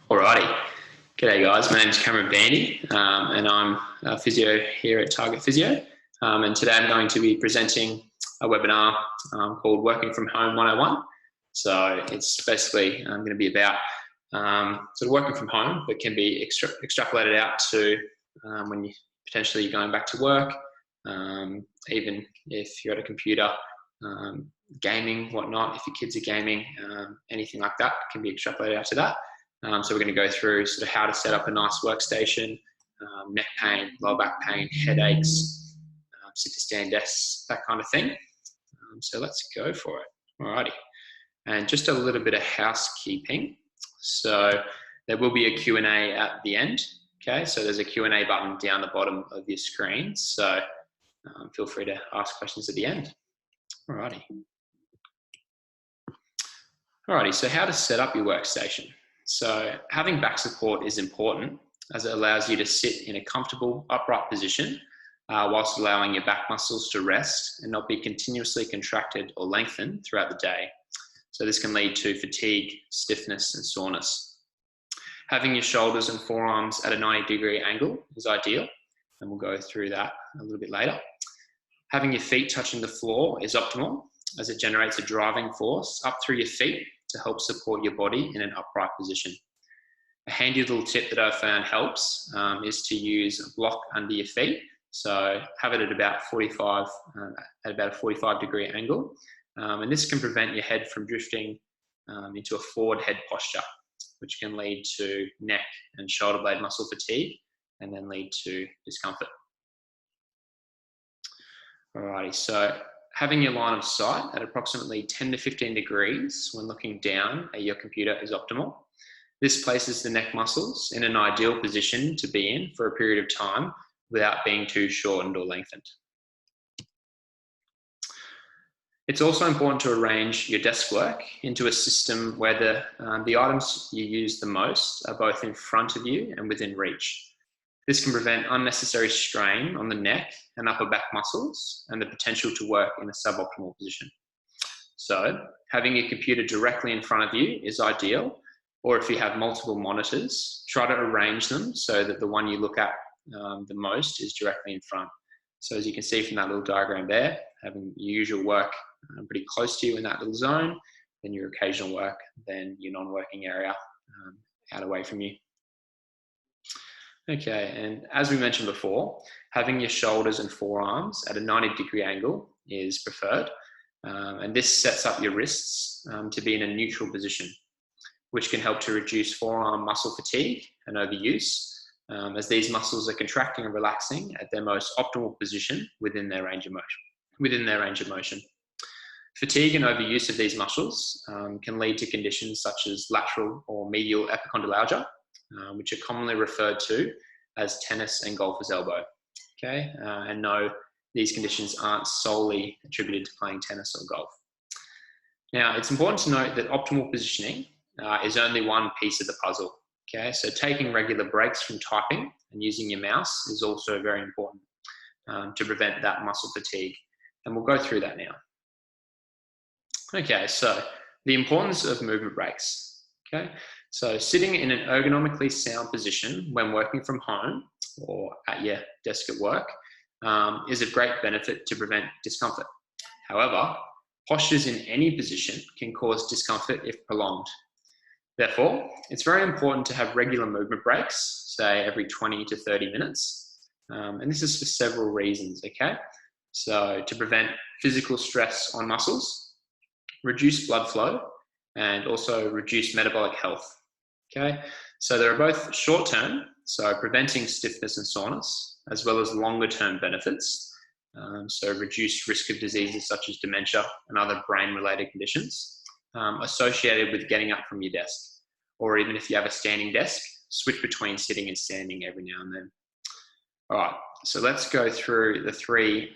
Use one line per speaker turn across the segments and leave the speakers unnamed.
Alrighty. G'day guys, my name's Cameron Bandy and I'm a physio here at Target Physio. And today I'm going to be presenting a webinar called Working From Home 101. So it's basically going to be about sort of working from home, but can be extrapolated out to when you potentially going back to work, even if you're at a computer, gaming, whatnot, if your kids are gaming, anything like that can be extrapolated out to that. So we're going to go through sort of how to set up a nice workstation, neck pain, lower back pain, headaches, sit to stand desks, that kind of thing. So let's go for it. Alrighty. And just a little bit of housekeeping. So there will be a Q&A at the end. Okay, so there's a Q&A button down the bottom of your screen. So feel free to ask questions at the end. Alrighty. Alrighty, so how to set up your workstation. So having back support is important as it allows you to sit in a comfortable upright position whilst allowing your back muscles to rest and not be continuously contracted or lengthened throughout the day. So this can lead to fatigue, stiffness and soreness. Having your shoulders and forearms at a 90-degree angle is ideal, and we'll go through that a little bit later. Having your feet touching the floor is optimal as it generates a driving force up through your feet to help support your body in an upright position. A handy little tip that I've found helps is to use a block under your feet. So have it at about a 45-degree angle. And this can prevent your head from drifting into a forward head posture, which can lead to neck and shoulder blade muscle fatigue and then lead to discomfort. Alrighty, so having your line of sight at approximately 10 to 15 degrees when looking down at your computer is optimal. This places the neck muscles in an ideal position to be in for a period of time without being too shortened or lengthened. It's also important to arrange your desk work into a system where the items you use the most are both in front of you and within reach. This can prevent unnecessary strain on the neck and upper back muscles and the potential to work in a suboptimal position. So having your computer directly in front of you is ideal, or if you have multiple monitors, try to arrange them so that the one you look at the most is directly in front. So as you can see from that little diagram there, having your usual work pretty close to you in that little zone, then your occasional work, then your non-working area out away from you. Okay, and as we mentioned before, having your shoulders and forearms at a 90-degree angle is preferred. And this sets up your wrists to be in a neutral position, which can help to reduce forearm muscle fatigue and overuse, as these muscles are contracting and relaxing at their most optimal position within their range of motion. Fatigue and overuse of these muscles can lead to conditions such as lateral or medial epicondylalgia, which are commonly referred to as tennis and golfer's elbow. Okay, and no, these conditions aren't solely attributed to playing tennis or golf. Now, it's important to note that optimal positioning is only one piece of the puzzle. Okay, so taking regular breaks from typing and using your mouse is also very important to prevent that muscle fatigue. And we'll go through that now. Okay, so the importance of movement breaks. Okay, so sitting in an ergonomically sound position when working from home or at your desk at work is of great benefit to prevent discomfort. However, postures in any position can cause discomfort if prolonged. Therefore, it's very important to have regular movement breaks, say every 20 to 30 minutes. And this is for several reasons, okay? So to prevent physical stress on muscles, reduce blood flow, and also reduce metabolic health, okay? So there are both short-term, so preventing stiffness and soreness, as well as longer-term benefits, so reduced risk of diseases such as dementia and other brain-related conditions associated with getting up from your desk. Or even if you have a standing desk, switch between sitting and standing every now and then. All right, so let's go through the three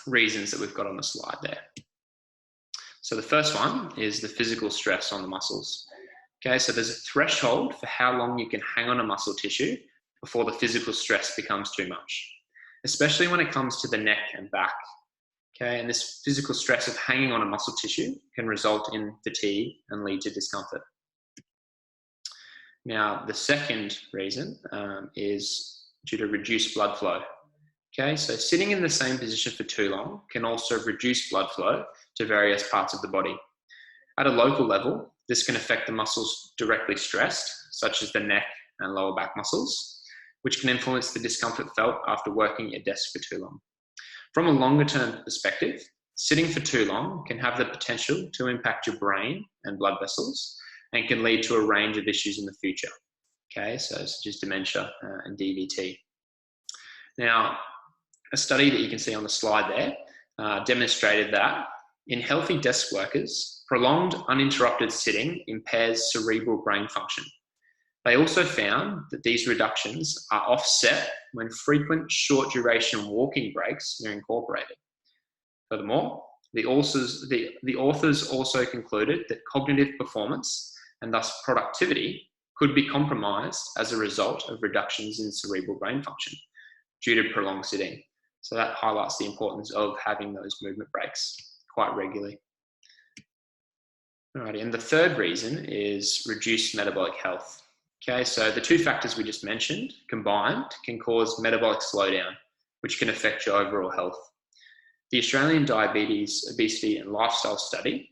reasons that we've got on the slide there. So the first one is the physical stress on the muscles. Okay, so there's a threshold for how long you can hang on a muscle tissue before the physical stress becomes too much, especially when it comes to the neck and back. Okay, and this physical stress of hanging on a muscle tissue can result in fatigue and lead to discomfort. Now, the second reason is due to reduced blood flow. Okay, so sitting in the same position for too long can also reduce blood flow to various parts of the body. At a local level, this can affect the muscles directly stressed, such as the neck and lower back muscles, which can influence the discomfort felt after working at a desk for too long. From a longer term perspective, sitting for too long can have the potential to impact your brain and blood vessels and can lead to a range of issues in the future. Okay, so such as dementia and DVT. Now, a study that you can see on the slide there demonstrated that in healthy desk workers, prolonged uninterrupted sitting impairs cerebral brain function. They also found that these reductions are offset when frequent short duration walking breaks are incorporated. Furthermore, the authors also concluded that cognitive performance and thus productivity could be compromised as a result of reductions in cerebral brain function due to prolonged sitting. So that highlights the importance of having those movement breaks quite regularly. Alrighty, and the third reason is reduced metabolic health. Okay, so the two factors we just mentioned combined can cause metabolic slowdown, which can affect your overall health. The Australian Diabetes, Obesity and Lifestyle Study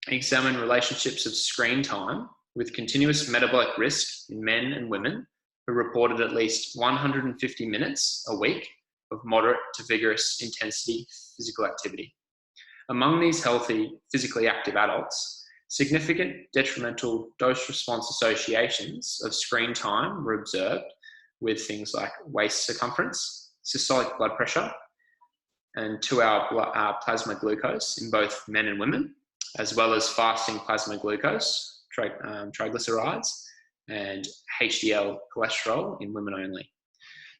examined relationships of screen time with continuous metabolic risk in men and women who reported at least 150 minutes a week of moderate to vigorous intensity physical activity. Among these healthy, physically active adults, significant detrimental dose-response associations of screen time were observed with things like waist circumference, systolic blood pressure, and 2-hour plasma glucose in both men and women, as well as fasting plasma glucose, triglycerides, and HDL cholesterol in women only.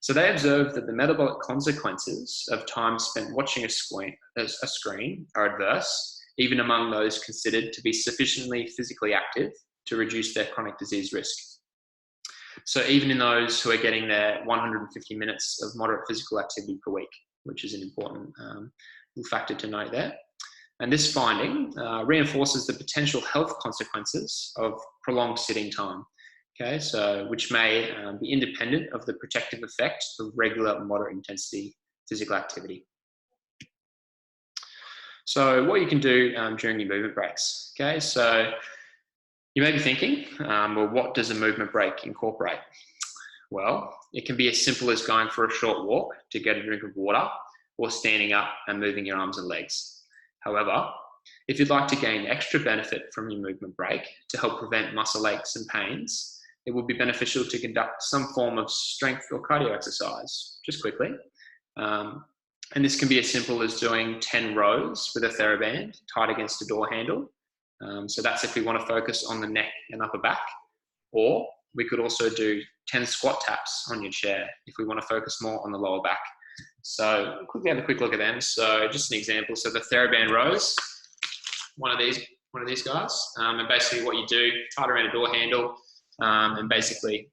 So they observed that the metabolic consequences of time spent watching a screen are adverse, even among those considered to be sufficiently physically active to reduce their chronic disease risk. So even in those who are getting their 150 minutes of moderate physical activity per week, which is an important factor to note there. And this finding reinforces the potential health consequences of prolonged sitting time, okay, so which may be independent of the protective effect of regular moderate intensity physical activity. So what you can do during your movement breaks, okay, so you may be thinking, well, what does a movement break incorporate? Well, it can be as simple as going for a short walk to get a drink of water or standing up and moving your arms and legs. However, if you'd like to gain extra benefit from your movement break to help prevent muscle aches and pains, it would be beneficial to conduct some form of strength or cardio exercise, just quickly. And this can be as simple as doing 10 rows with a TheraBand tied against a door handle. So that's if we want to focus on the neck and upper back. Or we could also do 10 squat taps on your chair if we want to focus more on the lower back. So quickly have a quick look at them. So just an example. So the TheraBand rows, one of these guys. And basically what you do, tie it around a door handle, and basically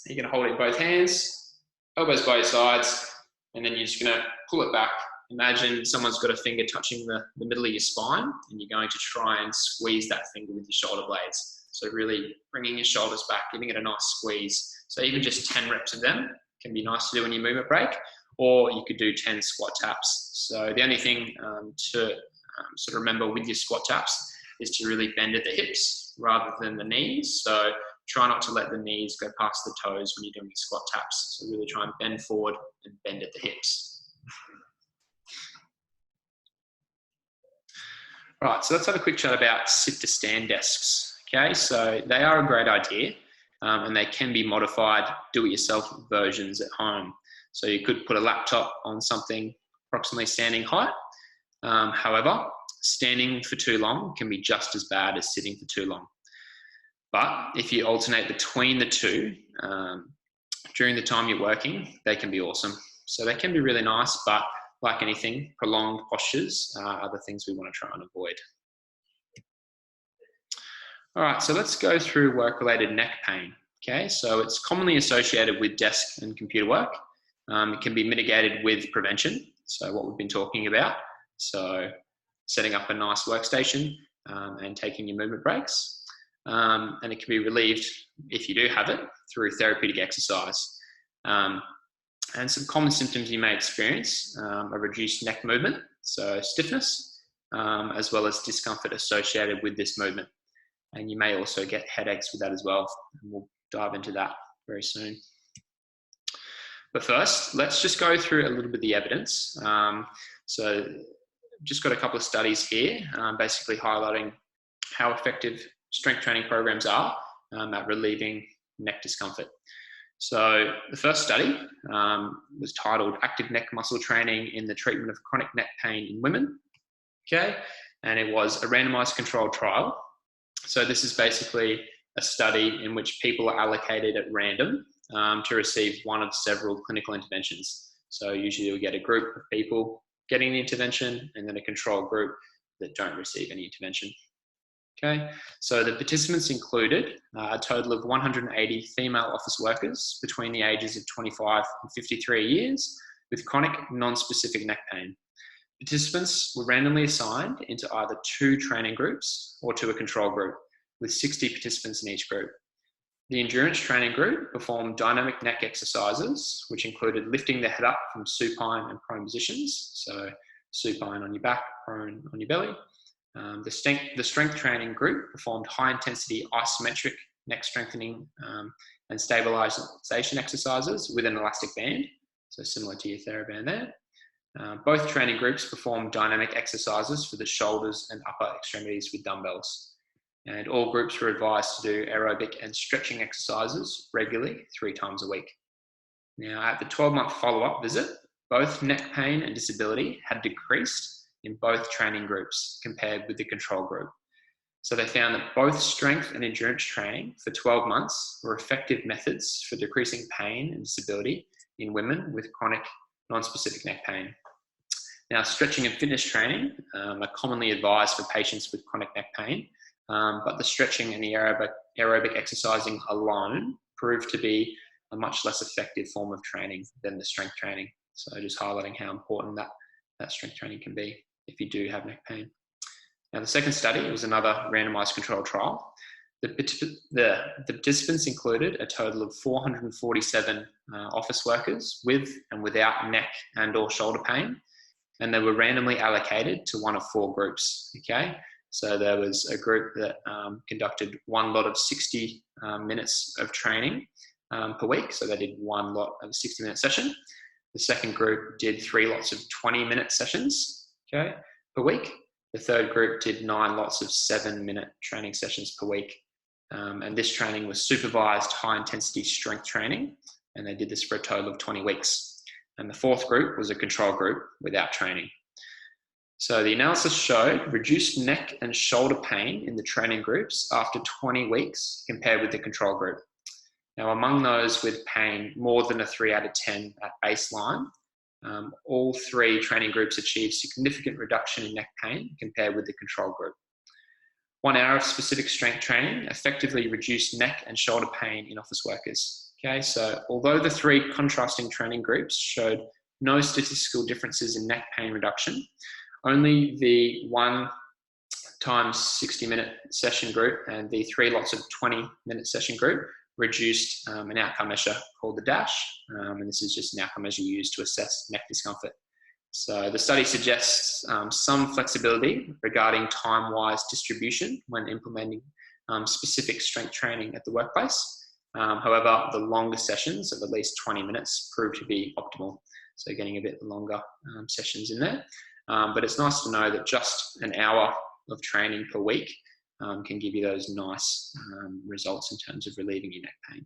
you're going to hold it in both hands, elbows both sides, and then you're just going to pull it back. Imagine someone's got a finger touching the middle of your spine, and you're going to try and squeeze that finger with your shoulder blades. So really bringing your shoulders back, giving it a nice squeeze. So even just 10 reps of them can be nice to do in your movement break, or you could do 10 squat taps. So the only thing to sort of remember with your squat taps is to really bend at the hips rather than the knees. So try not to let the knees go past the toes when you're doing your squat taps. So really try and bend forward and bend at the hips. Right, so let's have a quick chat about sit-to-stand desks. Okay, so they are a great idea, and they can be modified do-it-yourself versions at home. So you could put a laptop on something approximately standing height. However, standing for too long can be just as bad as sitting for too long. But if you alternate between the two during the time you're working, they can be awesome. So they can be really nice, but like anything, prolonged postures are the things we want to try and avoid. All right, so let's go through work-related neck pain. Okay, so it's commonly associated with desk and computer work. It can be mitigated with prevention, so what we've been talking about. So setting up a nice workstation and taking your movement breaks. and it can be relieved, if you do have it, through therapeutic exercise. And some common symptoms you may experience are reduced neck movement, so stiffness, as well as discomfort associated with this movement. And you may also get headaches with that as well. And we'll dive into that very soon. But first, let's just go through a little bit of the evidence. So just got a couple of studies here, basically highlighting how effective strength training programs are at relieving neck discomfort. So the first study was titled Active Neck Muscle Training in the Treatment of Chronic Neck Pain in Women. Okay, and it was a randomized controlled trial. So this is basically a study in which people are allocated at random to receive one of several clinical interventions. So usually you'll get a group of people getting the intervention and then a control group that don't receive any intervention. Okay, so the participants included a total of 180 female office workers between the ages of 25 and 53 years with chronic non-specific neck pain. Participants were randomly assigned into either 2 training groups or to a control group, with 60 participants in each group. The endurance training group performed dynamic neck exercises, which included lifting the head up from supine and prone positions, so supine on your back, prone on your belly. The strength training group performed high-intensity isometric neck strengthening and stabilization exercises with an elastic band, so similar to your TheraBand there. Both training groups performed dynamic exercises for the shoulders and upper extremities with dumbbells. And all groups were advised to do aerobic and stretching exercises regularly 3 times a week. Now, at the 12-month follow-up visit, both neck pain and disability had decreased in both training groups compared with the control group. So they found that both strength and endurance training for 12 months were effective methods for decreasing pain and disability in women with chronic non-specific neck pain. Now, stretching and fitness training are commonly advised for patients with chronic neck pain, but the stretching and the aerobic exercising alone proved to be a much less effective form of training than the strength training. So just highlighting how important that strength training can be if you do have neck pain. Now, the second study was another randomized controlled trial. The participants included a total of 447 office workers with and without neck and or shoulder pain, and they were randomly allocated to one of 4 groups, okay? So there was a group that conducted one lot of 60 minutes of training per week, so they did one lot of a 60-minute session. The second group did 3 lots of 20-minute sessions, okay, per week. The third group did 9 lots of 7-minute training sessions per week. And this training was supervised high-intensity strength training, and they did this for a total of 20 weeks. And the fourth group was a control group without training. So the analysis showed reduced neck and shoulder pain in the training groups after 20 weeks compared with the control group. Now, among those with pain more than a 3 out of 10 at baseline, all 3 training groups achieved significant reduction in neck pain compared with the control group. 1 hour of specific strength training effectively reduced neck and shoulder pain in office workers. Okay, so although the 3 contrasting training groups showed no statistical differences in neck pain reduction, only the 1 times 60-minute session group and the 3 lots of 20-minute session group reduced an outcome measure called the DASH, and this is just an outcome measure used to assess neck discomfort. So the study suggests some flexibility regarding time-wise distribution when implementing specific strength training at the workplace. However, the longer sessions of at least 20 minutes proved to be optimal, so getting a bit longer sessions in there. But it's nice to know that just an hour of training per week can give you those nice results in terms of relieving your neck pain.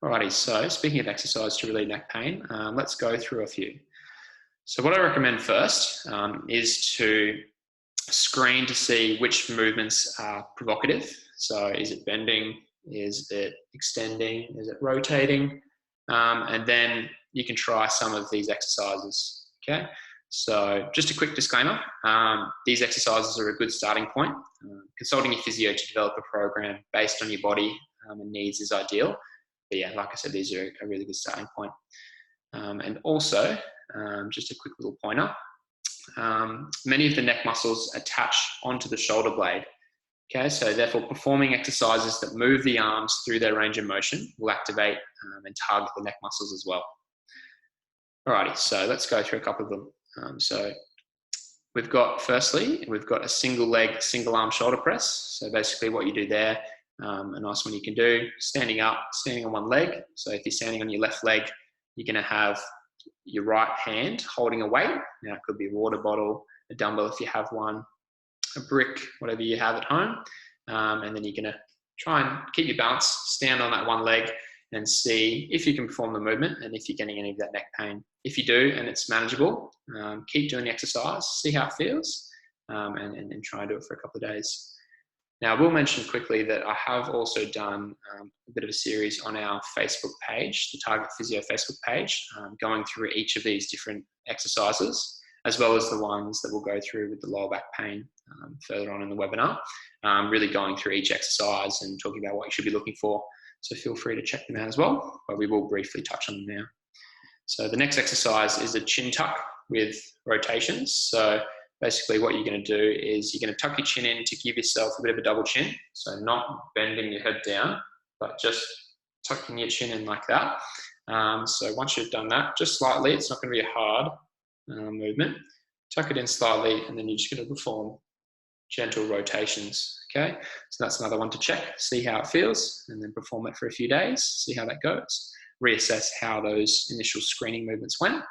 Alrighty, so speaking of exercise to relieve neck pain, let's go through a few. So what I recommend first is to screen to see which movements are provocative. So is it bending? Is it extending? Is it rotating? And then you can try some of these exercises, okay? So just a quick disclaimer, these exercises are a good starting point. Consulting your physio to develop a program based on your body and needs is ideal. But yeah, like I said, these are a really good starting point. And also, just a quick little pointer, many of the neck muscles attach onto the shoulder blade. Okay, so therefore performing exercises that move the arms through their range of motion will activate and target the neck muscles as well. Alrighty, so let's go through a couple of them. So we've got, firstly, we've got a single leg, single arm shoulder press. So basically what you do there, a nice one you can do, standing up, standing on one leg. So if you're standing on your left leg, you're gonna have your right hand holding a weight. Now it could be a water bottle, a dumbbell if you have one, a brick, whatever you have at home. And then you're gonna try and keep your balance, stand on that one leg and see if you can perform the movement and if you're getting any of that neck pain. If you do and it's manageable, keep doing the exercise, see how it feels, and try and do it for a couple of days. Now, I will mention quickly that I have also done a bit of a series on our Facebook page, the Target Physio Facebook page, going through each of these different exercises, as well as the ones that we'll go through with the lower back pain further on in the webinar, really going through each exercise and talking about what you should be looking for. So feel free to check them out as well, but we will briefly touch on them now. So the next exercise is a chin tuck with rotations. So basically what you're going to do is you're going to tuck your chin in to give yourself a bit of a double chin. So not bending your head down, but just tucking your chin in like that. So once you've done that, just slightly, it's not going to be a hard movement. Tuck it in slightly, and then you're just going to perform gentle rotations. Okay, so that's another one to check, see how it feels, and then perform it for a few days, see how that goes. Reassess how those initial screening movements went.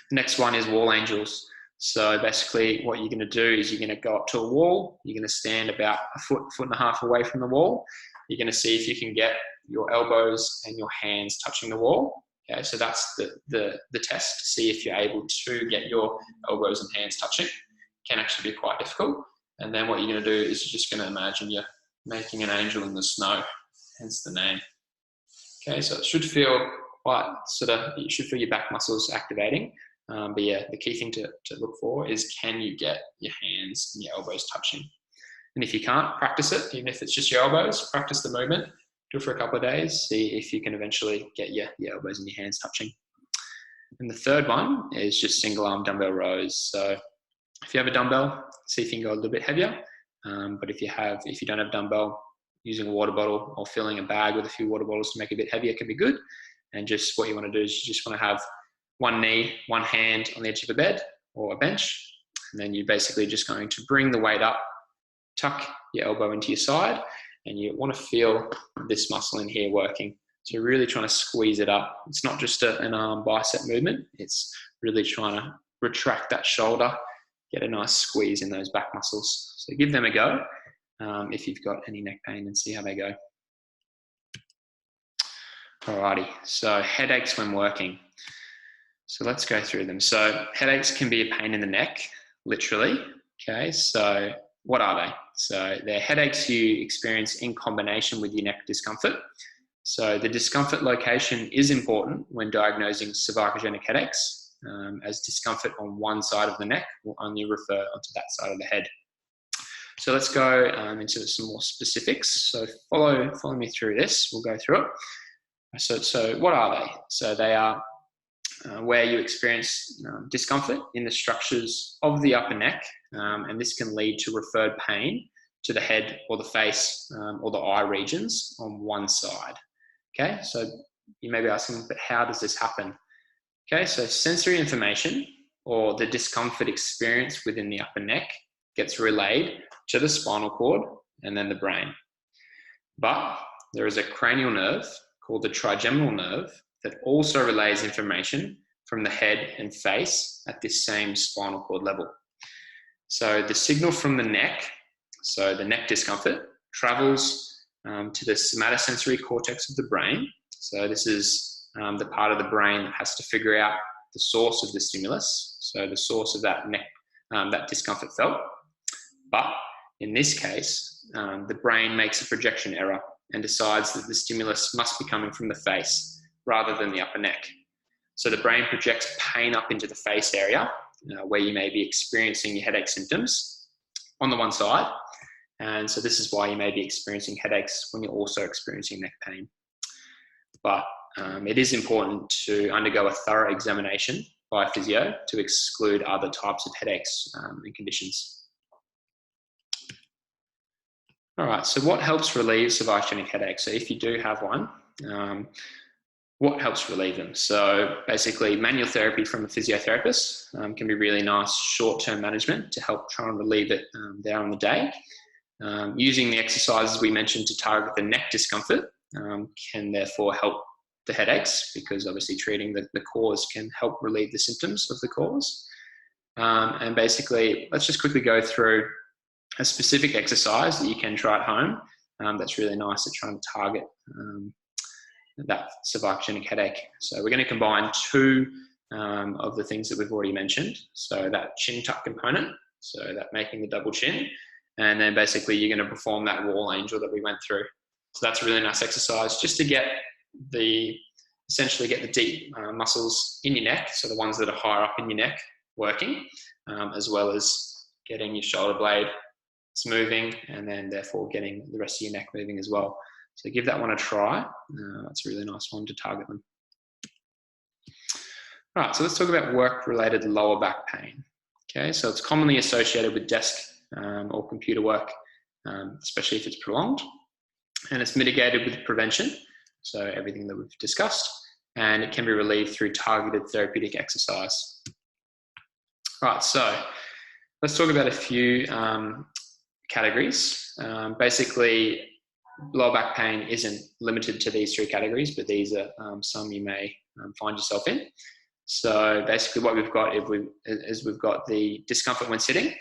The next one is wall angels. So basically what you're going to do is you're going to go up to a wall, you're going to stand about a foot, foot and a half away from the wall. You're going to see if you can get your elbows and your hands touching the wall. Okay, so that's the test to see if you're able to get your elbows and hands touching. It can actually be quite difficult. And then what you're going to do is you're just going to imagine you're making an angel in the snow, hence the name. Okay, so it should feel quite you should feel your back muscles activating. But yeah, the key thing to look for is, can you get your hands and your elbows touching? And if you can't, practice it. Even if it's just your elbows, practice the movement. Do it for a couple of days. See if you can eventually get your elbows and your hands touching. And the third one is just single arm dumbbell rows. So if you have a dumbbell, see if you can go a little bit heavier. But if you don't have a dumbbell, using a water bottle or filling a bag with a few water bottles to make it a bit heavier can be good. And just what you want to do is you just want to have one knee, one hand on the edge of a bed or a bench. And then you're basically just going to bring the weight up, tuck your elbow into your side, and you want to feel this muscle in here working. So you're really trying to squeeze it up. It's not just an arm bicep movement. It's really trying to retract that shoulder, get a nice squeeze in those back muscles. So give them a go if you've got any neck pain, and see how they go. Alrighty, so headaches when working. So let's go through them. So headaches can be a pain in the neck, literally. Okay, so what are they? So they're headaches you experience in combination with your neck discomfort. So the discomfort location is important when diagnosing cervicogenic headaches, as discomfort on one side of the neck will only refer onto that side of the head. So let's go into some more specifics. So follow me through this. We'll go through it. So what are they? So they are where you experience discomfort in the structures of the upper neck, and this can lead to referred pain to the head or the face or the eye regions on one side. Okay, so you may be asking, but how does this happen? Okay, so sensory information or the discomfort experience within the upper neck gets relayed to the spinal cord and then the brain. But there is a cranial nerve called the trigeminal nerve that also relays information from the head and face at this same spinal cord level. So the signal from the neck, so the neck discomfort, travels to the somatosensory cortex of the brain. So this is the part of the brain that has to figure out the source of the stimulus, so the source of that neck, that discomfort felt. But in this case, the brain makes a projection error and decides that the stimulus must be coming from the face rather than the upper neck. So the brain projects pain up into the face area where you may be experiencing your headache symptoms on the one side. And so this is why you may be experiencing headaches when you're also experiencing neck pain. But it is important to undergo a thorough examination by a physio to exclude other types of headaches and conditions. All right, so what helps relieve cervicogenic headaches? So if you do have one, what helps relieve them? So basically manual therapy from a physiotherapist can be really nice short-term management to help try and relieve it there on the day. Using the exercises we mentioned to target the neck discomfort can therefore help the headaches, because obviously treating the cause can help relieve the symptoms of the cause. And basically, let's just quickly go through a specific exercise that you can try at home that's really nice at trying to target that cervicogenic headache. So we're going to combine two of the things that we've already mentioned. So that chin tuck component, so that making the double chin, and then basically you're going to perform that wall angel that we went through. So that's a really nice exercise just to essentially get the deep muscles in your neck, so the ones that are higher up in your neck working, as well as getting your shoulder blade moving, and then therefore getting the rest of your neck moving as well. So give that one a try. That's a really nice one to target them. All right, so let's talk about work-related lower back pain. Okay, so it's commonly associated with desk or computer work, especially if it's prolonged, and it's mitigated with prevention, so everything that we've discussed, and it can be relieved through targeted therapeutic exercise. All right, so let's talk about a few categories. Basically, lower back pain isn't limited to these three categories, but these are some you may find yourself in. So basically what we've got is we've got the discomfort when sitting,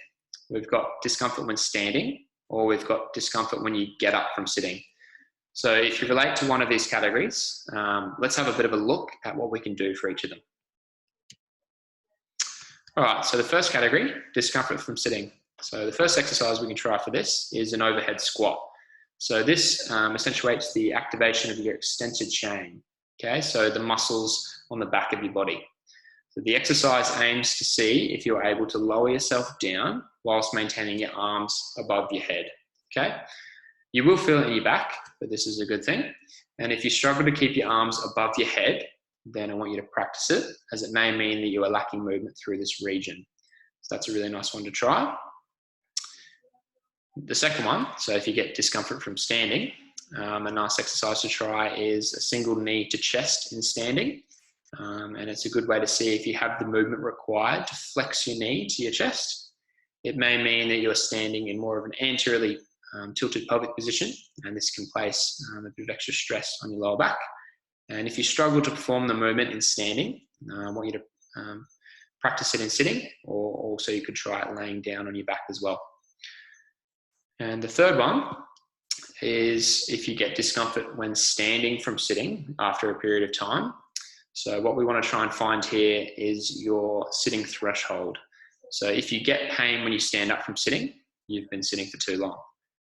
we've got discomfort when standing, or we've got discomfort when you get up from sitting. So if you relate to one of these categories, let's have a bit of a look at what we can do for each of them. All right, so the first category, discomfort from sitting. So the first exercise we can try for this is an overhead squat. So this accentuates the activation of your extensor chain, okay? So the muscles on the back of your body. So the exercise aims to see if you're able to lower yourself down whilst maintaining your arms above your head, okay? You will feel it in your back, but this is a good thing. And if you struggle to keep your arms above your head, then I want you to practice it, as it may mean that you are lacking movement through this region. So that's a really nice one to try. The second one, so if you get discomfort from standing, a nice exercise to try is a single knee to chest in standing. And it's a good way to see if you have the movement required to flex your knee to your chest. It may mean that you're standing in more of an anteriorly tilted pelvic position, and this can place a bit of extra stress on your lower back. And if you struggle to perform the movement in standing, I want you to practice it in sitting, or also you could try it laying down on your back as well. And the third one is if you get discomfort when standing from sitting after a period of time. So what we want to try and find here is your sitting threshold. So if you get pain when you stand up from sitting, you've been sitting for too long.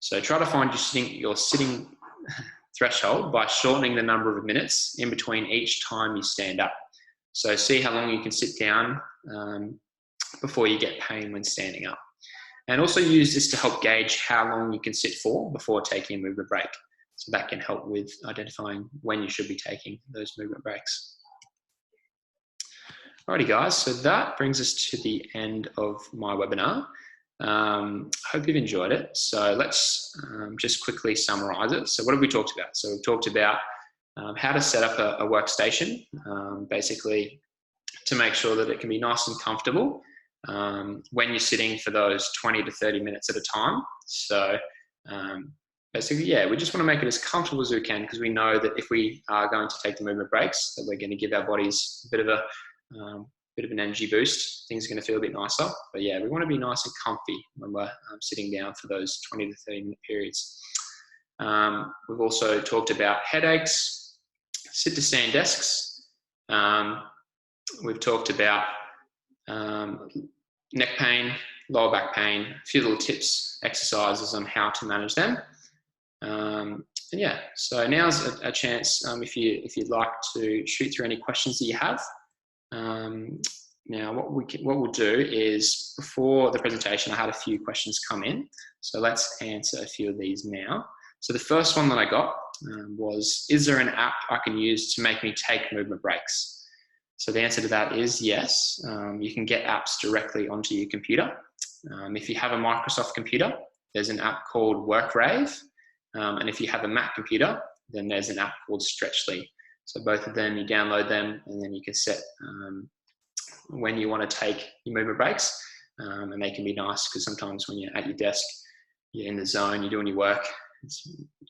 So try to find your sitting threshold by shortening the number of minutes in between each time you stand up. So see how long you can sit down before you get pain when standing up. And also use this to help gauge how long you can sit for before taking a movement break. So that can help with identifying when you should be taking those movement breaks. Alrighty guys, so that brings us to the end of my webinar. Hope you've enjoyed it. So let's just quickly summarize it. So what have we talked about? So we've talked about how to set up a workstation, basically to make sure that it can be nice and comfortable when you're sitting for those 20 to 30 minutes at a time. So basically, yeah, we just want to make it as comfortable as we can, because we know that if we are going to take the movement breaks, that we're going to give our bodies a bit of an energy boost. Things are going to feel a bit nicer. But yeah, we want to be nice and comfy when we're sitting down for those 20 to 30 minute periods. We've also talked about headaches, sit to stand desks. We've talked about neck pain, lower back pain, a few little tips, exercises on how to manage them. And yeah, so now's a chance if you'd like to shoot through any questions that you have. Now what we'll do is, before the presentation I had a few questions come in, so let's answer a few of these now. So the first one that I got was, is there an app I can use to make me take movement breaks? So the answer to that is yes. You can get apps directly onto your computer. If you have a Microsoft computer, there's an app called WorkRelated, and if you have a Mac computer, then there's an app called Stretchly. So both of them, you download them, and then you can set when you want to take your movement breaks, and they can be nice because sometimes when you're at your desk, you're in the zone, you're doing your work,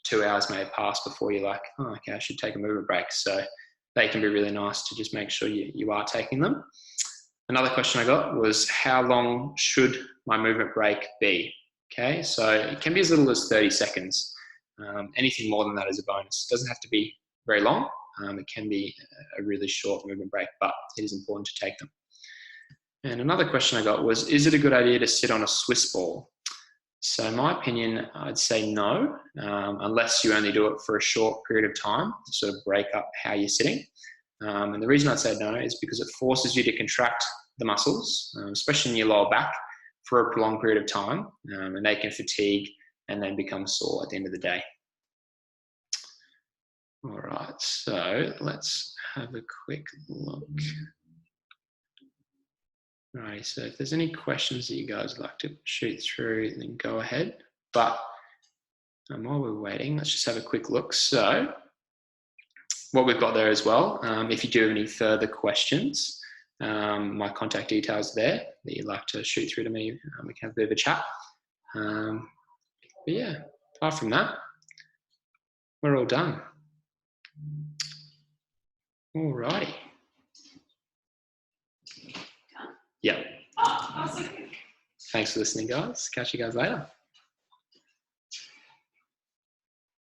2 hours may have passed before you're like, oh, okay, I should take a movement break. So they can be really nice to just make sure you are taking them. Another question I got was, how long should my movement break be? Okay, so it can be as little as 30 seconds. Anything more than that is a bonus. It doesn't have to be very long. It can be a really short movement break, but it is important to take them. And another question I got was, is it a good idea to sit on a Swiss ball? So in my opinion, I'd say no, unless you only do it for a short period of time to sort of break up how you're sitting. And the reason I'd say no is because it forces you to contract the muscles, especially in your lower back, for a prolonged period of time, and they can fatigue and then become sore at the end of the day. All right, so let's have a quick look. All right, so if there's any questions that you guys would like to shoot through, then go ahead. But while we're waiting, let's just have a quick look. So what we've got there as well, if you do have any further questions, my contact details there that you'd like to shoot through to me, we can have a bit of a chat. But yeah, apart from that, we're all done. All righty. Yeah. Thanks for listening, guys. Catch you guys later.